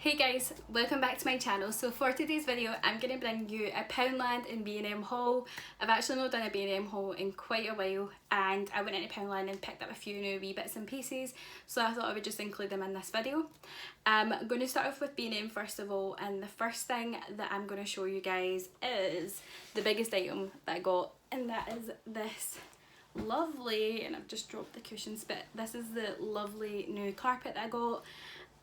Hey guys, welcome back to my channel. So for today's video I'm going to bring you a Poundland and B&M haul. I've actually not done a B&M haul in quite a while and I went into Poundland and picked up a few new wee bits and pieces, so I thought I would just include them in this video. I'm going to start off with B&M first of all, and the first thing that I'm going to show you guys is the biggest item that I got, and that is this lovely, and I've just dropped the cushions, but this is the lovely new carpet that I got.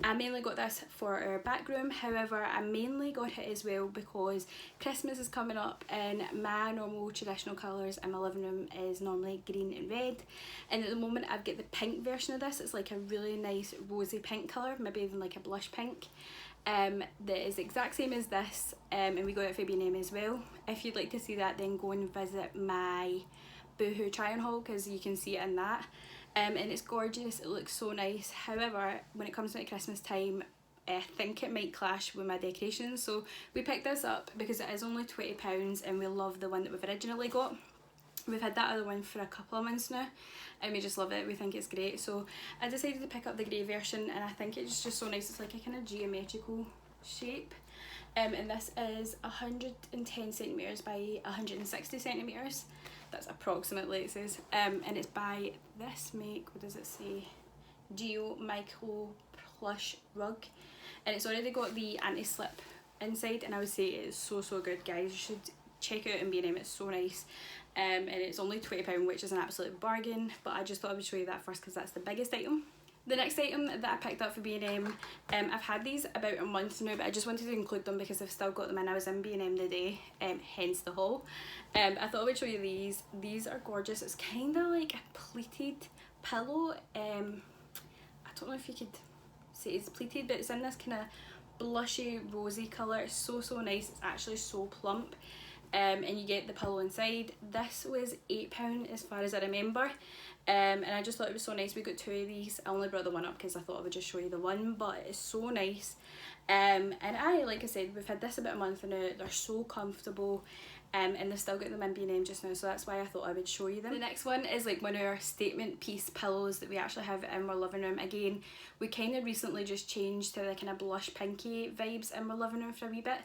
I mainly got this for our back room, however I mainly got it as well because Christmas is coming up and my normal traditional colours in my living room is normally green and red, and at the moment I've got the pink version of this. It's like a really nice rosy pink colour, maybe even like a blush pink. That is the exact same as this, and we got it for B&M as well. If you'd like to see that, then go and visit my Boohoo try on haul because you can see it in that. And it's gorgeous, it looks so nice. However, when it comes to Christmas time, I think it might clash with my decorations, so we picked this up because it is only £20 and we love the one that we've originally got. We've had that other one for a couple of months now and we just love it, we think it's great. So I decided to pick up the grey version and I think it's just so nice. It's like a kind of geometrical shape. And this is 110 centimetres by 160 centimetres. That's approximately, it says. And it's by this make, what does it say? Geo Micro Plush Rug. And it's already got the anti-slip inside, and I would say it is so good, guys. You should check it out in B&M, it's so nice. And it's only £20, which is an absolute bargain, but I just thought I would show you that first because that's the biggest item. The next item that I picked up for B&M, I've had these about a month now, but I just wanted to include them because I've still got them in. I was in B&M today, hence the haul. I thought I would show you these. These are gorgeous. It's kind of like a pleated pillow. I don't know if you could say it's pleated, but it's in this kind of blushy rosy colour. It's so nice. It's actually so plump. And you get the pillow inside. This was £8 as far as I remember, and I just thought it was so nice. We got two of these. I only brought the one up because I thought I would just show you the one, but it's so nice. And like I said, we've had this about a month now. They're so comfortable, and they've still got them in B&M just now, so that's why I thought I would show you them. The next one is like one of our statement piece pillows that we actually have in our living room. Again, we kind of recently just changed to the kind of blush pinky vibes in our living room for a wee bit,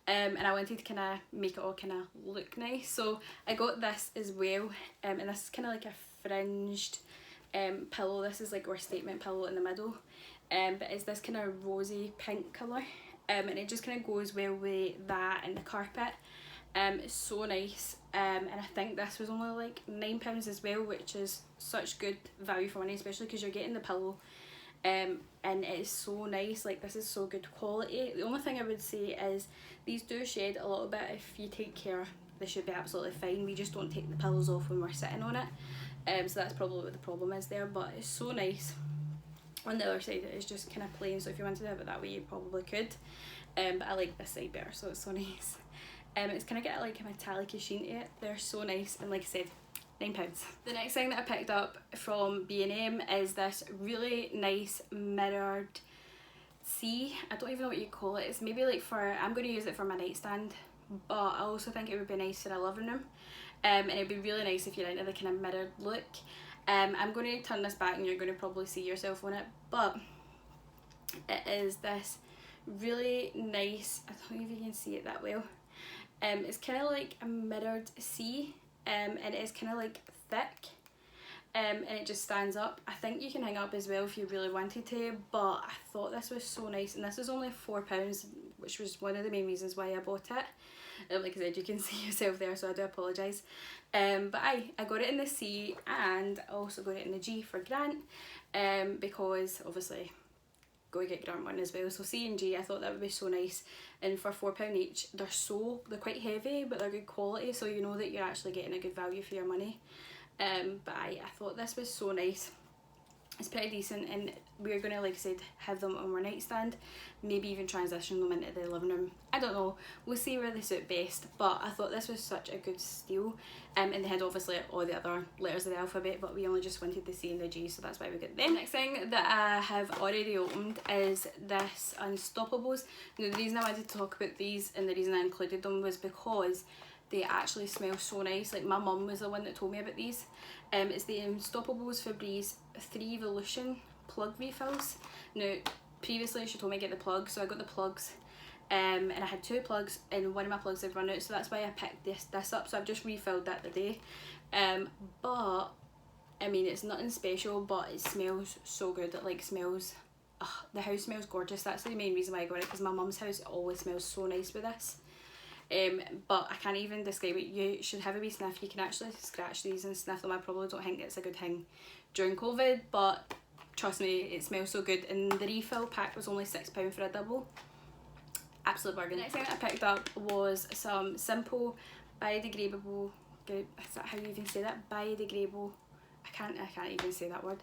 and I wanted to kind of make it all kind of look nice, so I got this as well. And this is kind of like a fringed pillow. This is like our statement pillow in the middle, but it's this kind of rosy pink colour, and it just kind of goes well with that and the carpet. It's so nice, and I think this was only like £9 as well, which is such good value for money, especially because you're getting the pillow, and it is so nice. Like, this is so good quality. The only thing I would say is these do shed a little bit. If you take care, they should be absolutely fine. We just don't take the pillows off when we're sitting on it, so that's probably what the problem is there, but it's so nice. On the other side it is just kind of plain, so if you wanted to have it that way you probably could, but I like this side better, so it's so nice. It's kind of got like a metallic sheen to it. They're so nice, and like I said, £9. The next thing that I picked up from B&M is this really nice mirrored sea. I don't even know what you call it. It's maybe like for, I'm going to use it for my nightstand, but I also think it would be nice for a living room, and it'd be really nice if you're into the kind of mirrored look. I'm going to turn this back and you're going to probably see yourself on it, but it is this really nice, I don't know if you can see it that well. It's kind of like a mirrored sea, and it is kind of like thick, and it just stands up. I think you can hang up as well if you really wanted to, but I thought this was so nice, and this was only £4, which was one of the main reasons why I bought it. Like I said, you can see yourself there, so I do apologise. But I got it in the C, and I also got it in the G for Grant, because obviously go get Grant one as well. So C and G, I thought that would be so nice, and for £4 each, they're quite heavy, but they're good quality, so you know that you're actually getting a good value for your money. But I thought this was so nice. It's pretty decent, and we're going to, like I said, have them on our nightstand, maybe even transition them into the living room. I don't know, we'll see where they suit best, but I thought this was such a good steal. And they had obviously all the other letters of the alphabet, but we only just wanted the C and the G, so that's why we got them. Next thing that I have already opened is this Unstoppables. Now, the reason I wanted to talk about these and the reason I included them was because they actually smell so nice. Like, my mum was the one that told me about these. It's the Unstoppables Febreze 3 Evolution plug refills. Now, previously she told me to get the plugs, so I got the plugs. And I had 2 plugs and one of my plugs had run out, so that's why I picked this up. So I've just refilled that today. But I mean, it's nothing special, but it smells so good. It like smells, the house smells gorgeous. That's the main reason why I got it, because my mum's house always smells so nice with this. But I can't even describe it. You should have a wee sniff. You can actually scratch these and sniff them. I probably don't think it's a good thing during COVID, but trust me, it smells so good. And the refill pack was only £6 for a double. Absolute bargain. The next thing that I picked up was some simple biodegradable, is that how you even say that? Biodegradable, I can't even say that word,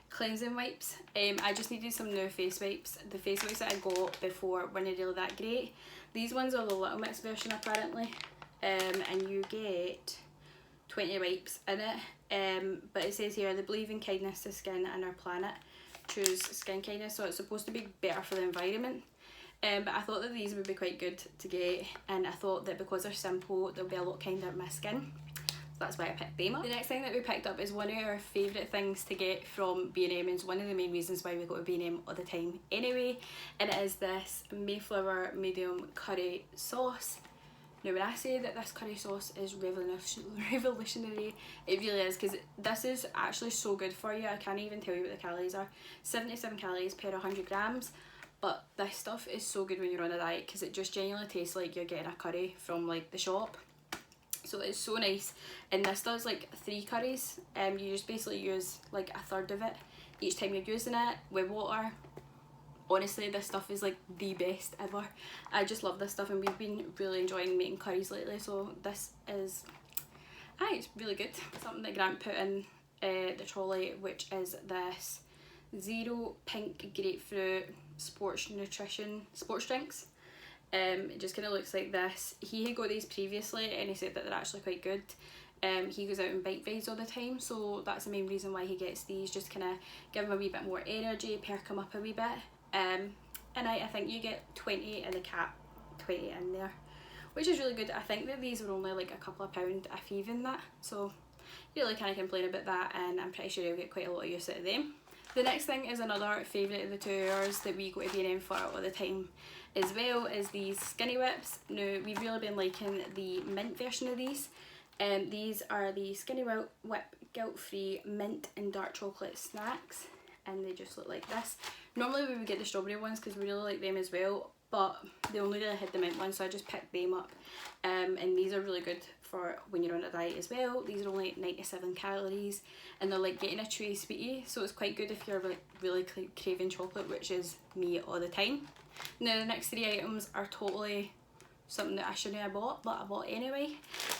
cleansing wipes. I just needed some new face wipes. The face wipes that I got before weren't really that great. These ones are the Little Mix version apparently, and you get 20 wipes in it, but it says here, they believe in kindness to skin and our planet, choose skin kindness, so it's supposed to be better for the environment. But I thought that these would be quite good to get, and I thought that because they're simple they'll be a lot kinder to my skin, so that's why I picked them up. The next thing that we picked up is one of our favourite things to get from B&M, and it's one of the main reasons why we go to B&M all the time anyway, and it is this Mayflower medium curry sauce. Now when I say that this curry sauce is revolutionary, it really is, because this is actually so good for you. I can't even tell you what the calories are. 77 calories per 100 grams. But this stuff is so good when you're on a diet, because it just genuinely tastes like you're getting a curry from like the shop. So it's so nice. And this does like 3 curries. You just basically use like a third of it each time you're using it with water. Honestly, this stuff is like the best ever. I just love this stuff, and we've been really enjoying making curries lately, so this is, it's really good. Something that Grant put in the trolley, which is this Zero Pink Grapefruit sports drinks. It just kind of looks like this. He had got these previously and he said that they're actually quite good. He goes out and bike rides all the time, so that's the main reason why he gets these, just kind of give him a wee bit more energy, perk him up a wee bit. And I think you get 20 in the cap, 20 in there, which is really good. I think that these were only like a couple of £1, if even that, so you really can't complain about that, and I'm pretty sure you'll get quite a lot of use out of them. The next thing is another favourite of the 2 hours that we go to B&M for all the time as well, is these skinny whips. Now we've really been liking the mint version of these. These are the Skinny Whip guilt-free mint and dark chocolate snacks, and they just look like this. Normally we would get the strawberry ones because we really like them as well, but they only really had the mint ones, so I just picked them up. And these are really good for when you're on a diet as well. These are only 97 calories, and they're like getting a chewy sweetie, so it's quite good if you're like really craving chocolate, which is me all the time. Now the next 3 items are totally something that I shouldn't have bought, but I bought anyway.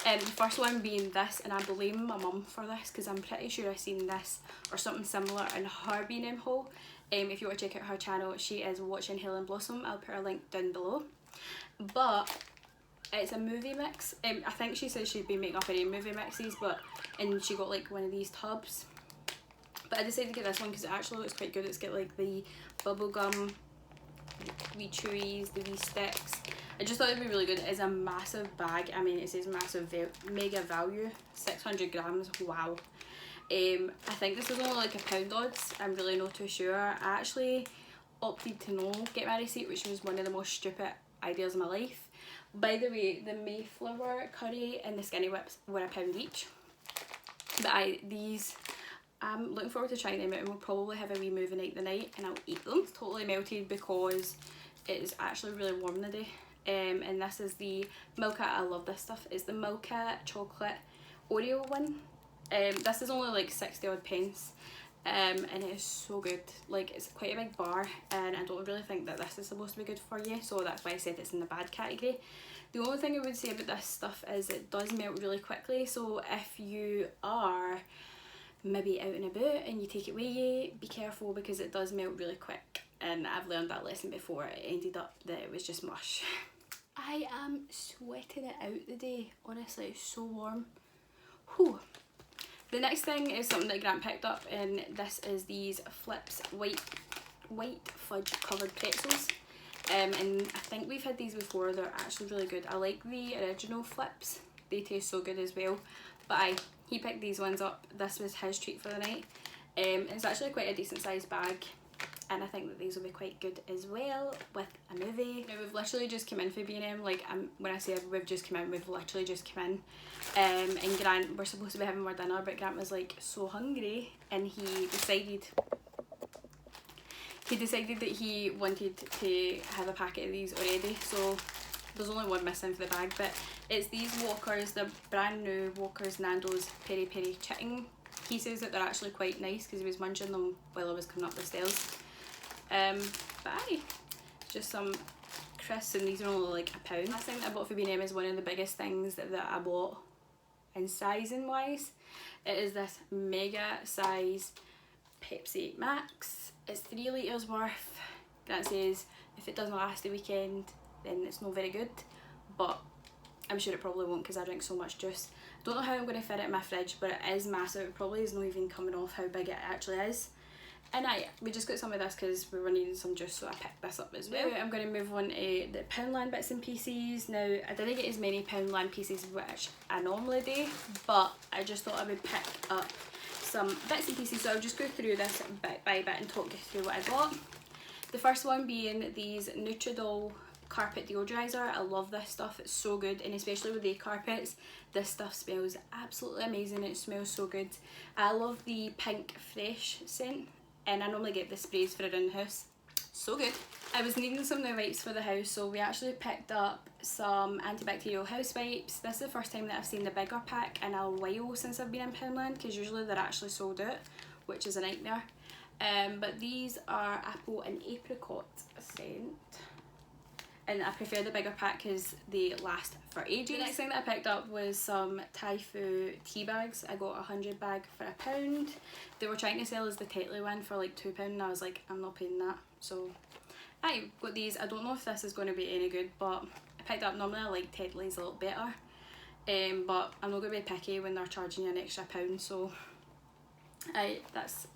The first one being this, and I blame my mum for this because I'm pretty sure I've seen this or something similar in her B&M haul. If you want to check out her channel, she is Watching Helen Blossom. I'll put her link down below. But it's a movie mix. I think she says she'd been making up her own movie mixes, and she got like one of these tubs. But I decided to get this one because it actually looks quite good. It's got like the bubble gum, the wee chewies, the wee sticks. I just thought it'd be really good. It's a massive bag. I mean, it says massive mega value, 600 grams. Wow. I think this is only like £1 odds. I'm really not too sure. I actually opted to not get my receipt, which was one of the most stupid ideas of my life. By the way, the Mayflower curry and the skinny whips were £1 each. But I'm looking forward to trying them out, and we'll probably have a wee movie night tonight and I'll eat them. It's totally melted because it is actually really warm today. And this is the Milka. I love this stuff. It's the Milka chocolate Oreo one. This is only like 60 odd pence, and it is so good. Like, it's quite a big bar, and I don't really think that this is supposed to be good for you, so that's why I said it's in the bad category. The only thing I would say about this stuff is it does melt really quickly, so if you are maybe out and about and you take it with you, be careful because it does melt really quick, and I've learned that lesson before. It ended up that it was just mush. I am sweating it out today, honestly. It's so warm. Whew. The next thing is something that Grant picked up, and this is these Flips white fudge covered pretzels. And I think we've had these before. They're actually really good. I like the original Flips. They taste so good as well. But he picked these ones up. This was his treat for the night. It's actually quite a decent sized bag. and I think that these will be quite good as well with a movie. Now we've literally just come in for B&M, like when I say we've just come in, we've literally just come in, and Grant, we're supposed to be having more dinner, but Grant was like so hungry and he decided that he wanted to have a packet of these already, so there's only one missing for the bag, but it's these Walkers, the brand new Walkers Nando's Peri Peri chicken. He says that they're actually quite nice because he was munching them while I was coming up the stairs. But aye, just some crisps, and these are only like £1. Last thing that I bought for B&M is one of the biggest things that I bought in sizing wise. It is this mega size Pepsi Max. It's 3 litres worth. That says if it doesn't last the weekend then it's not very good, but I'm sure it probably won't because I drink so much juice. Don't know how I'm going to fit it in my fridge, but it is massive. It probably is not even coming off how big it actually is. And we just got some of this because we were needing some juice, so I picked this up as well. Now I'm going to move on to the Poundland bits and pieces. Now I didn't get as many Poundland pieces which I normally do, but I just thought I would pick up some bits and pieces, so I'll just go through this bit by bit and talk you through what I got. The first one being these Nutridoll carpet deodorizer. I love this stuff, it's so good, and especially with the carpets, this stuff smells absolutely amazing. It smells so good. I love the pink fresh scent, and I normally get the sprays for around the house. So good. I was needing some new wipes for the house, so we actually picked up some antibacterial house wipes. This is the first time that I've seen the bigger pack in a while since I've been in Poundland, because usually they're actually sold out, which is a nightmare. But these are apple and apricot scent, and I prefer the bigger pack because they last for ages. The next thing that I picked up was some Thai food tea bags. I got a 100 bag for £1. They were trying to sell us the Tetley one for like £2, and I was like, I'm not paying that. So I got these. I don't know if this is going to be any good, but I picked up, normally I like Tetley's a little better, but I'm not going to be picky when they're charging you an extra £1, so that's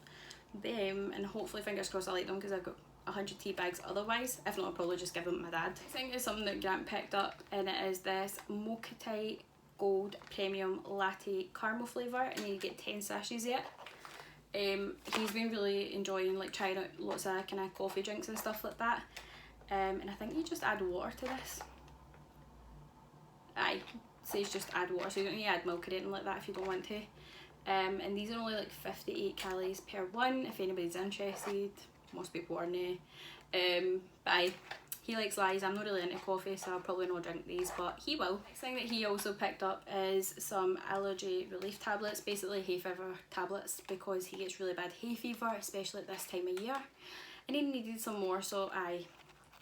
them, and hopefully fingers crossed I like them because I've got 100 tea bags otherwise. If not, I'll probably just give them to my dad. I think it's something that Grant picked up, and it is this Mocha Thai Gold Premium Latte Caramel flavour, and you get 10 sachets of it. He's been really enjoying like trying out lots of kind of coffee drinks and stuff like that, and I think you just add water to this. It says just add water, so you don't need to add milk or anything like that if you don't want to. And these are only like 58 calories per one if anybody's interested. Most people are now. But he likes lies. I'm not really into coffee, so I'll probably not drink these, but he will. Next thing that he also picked up is some allergy relief tablets, basically hay fever tablets, because he gets really bad hay fever, especially at this time of year. And he needed some more, so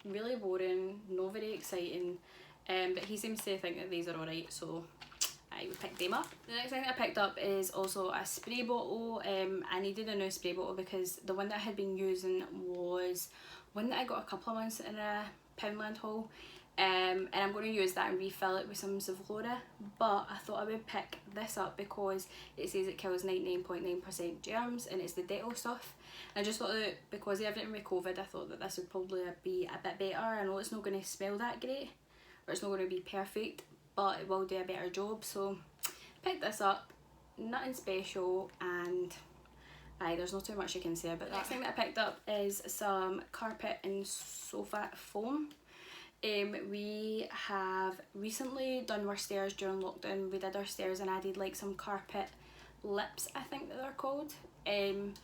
really boring, not very exciting. But he seems to think that these are alright, so I would pick them up. The next thing that I picked up is also a spray bottle. I needed a new spray bottle because the one that I had been using was one that I got a couple of months in a Poundland haul, and I'm going to use that and refill it with some Zevlora, but I thought I would pick this up because it says it kills 99.9% germs and it's the Dettol stuff. I just thought that because of everything with COVID, I thought that this would probably be a bit better. I know it's not going to smell that great, or it's not going to be perfect, but it will do a better job, so picked this up. Nothing special, and there's not too much you can say about that. The next thing that I picked up is some carpet and sofa foam. We have recently done our stairs during lockdown. We did our stairs and added like some carpet lips, I think that they're called, and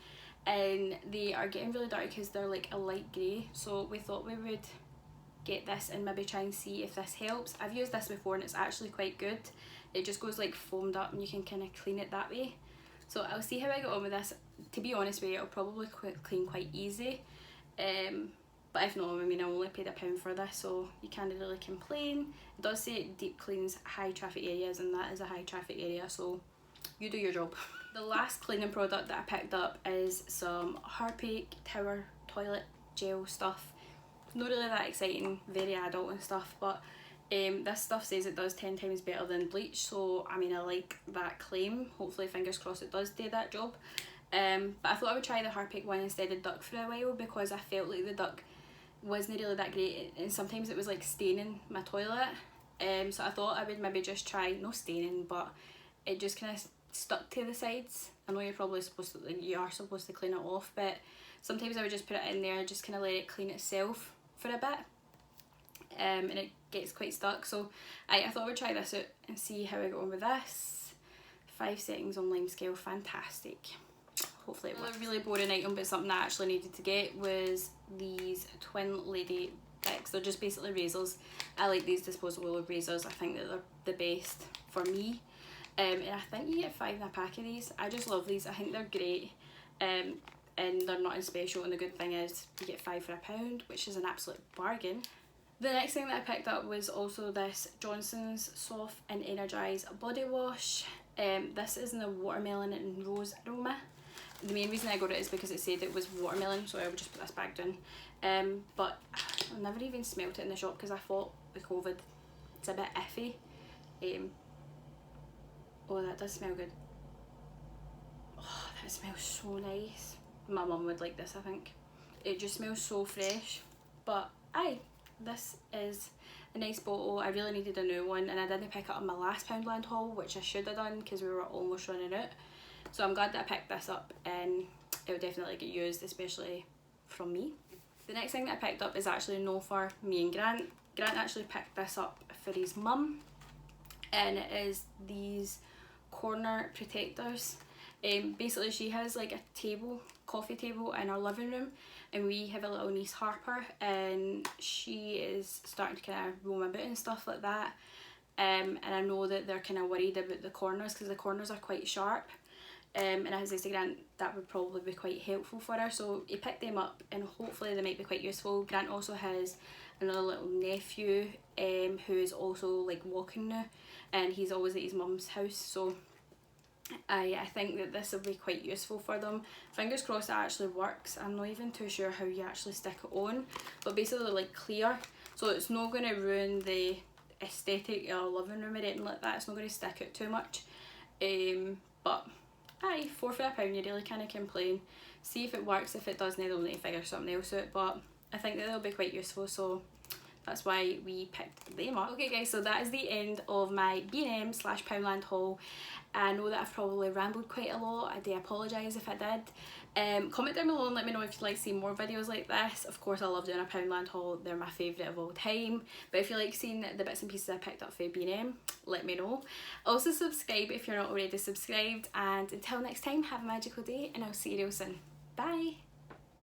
they are getting really dirty because they're like a light grey, so we thought we would get this and maybe try and see if this helps. I've used this before and it's actually quite good. It just goes like foamed up and you can kind of clean it that way, so I'll see how I get on with this. To be honest with you, it'll probably clean quite easy, but if not, I mean, I only paid £1 for this, so you can't really complain. It does say it deep cleans high traffic areas, and that is a high traffic area, so you do your job. The last cleaning product that I picked up is some Harpic Tower toilet gel stuff. Not really that exciting, very adult and stuff, but this stuff says it does 10 times better than bleach, so I mean, I like that claim. Hopefully, fingers crossed, it does do that job. But I thought I would try the Harpic one instead of Duck for a while because I felt like the Duck wasn't really that great, and sometimes it was like staining my toilet. So I thought I would maybe just try, no staining, but it just kind of stuck to the sides. I know you're probably supposed to, you are supposed to clean it off, but Sometimes I would just put it in there, just kind of let it clean itself for a bit, and it gets quite stuck. So I thought I would try this out and see how I go on with this. 5 settings on lime scale, fantastic. Hopefully it works. A really boring item, but something I actually needed to get was these twin lady picks. They're just basically razors. I like these disposable razors. I think that they're the best for me. And I think you get 5 in a pack of these. I just love these. I think they're great. And they're nothing special, and the good thing is you get 5 for £1, which is an absolute bargain. The next thing that I picked up was also this Johnson's Soft and Energize body wash. This is in the watermelon and rose aroma. The main reason I got it is because it said it was watermelon, so I would just put this back down. But I never even smelt it in the shop because I thought with COVID it's a bit iffy. Oh, that does smell good. Oh, that smells so nice. My mum would like this, I think. It just smells so fresh. But aye, this is a nice bottle. I really needed a new one, and I didn't pick it up on my last Poundland haul, which I should have done because we were almost running out. So I'm glad that I picked this up, and it will definitely get used, especially from me. The next thing that I picked up is actually no for me and Grant. Grant actually picked this up for his mum, and it is these corner protectors. Basically she has like a coffee table in our living room, and we have a little niece Harper, and she is starting to kind of roam about and stuff like that, and I know that they're kind of worried about the corners because the corners are quite sharp, and as I said to Grant, that would probably be quite helpful for her, so he picked them up and hopefully they might be quite useful. Grant also has another little nephew who is also like walking now, and he's always at his mum's house, so I think that this will be quite useful for them. Fingers crossed it actually works. I'm not even too sure how you actually stick it on, but basically they're like clear, so it's not going to ruin the aesthetic of our living room or anything like that. It's not going to stick out too much. But aye, 4 for £1, you really can't complain. See if it works. If it doesn't, they'll need to figure something else out, but I think that they'll be quite useful, so that's why we picked them up. Okay guys, so that is the end of my B&M / Poundland haul. I know that I've probably rambled quite a lot. I do apologise if I did. Comment down below and let me know if you'd like to see more videos like this. Of course I love doing a Poundland haul, they're my favourite of all time. But if you like seeing the bits and pieces I picked up for B&M, let me know. Also subscribe if you're not already subscribed, and until next time, have a magical day and I'll see you real soon. Bye!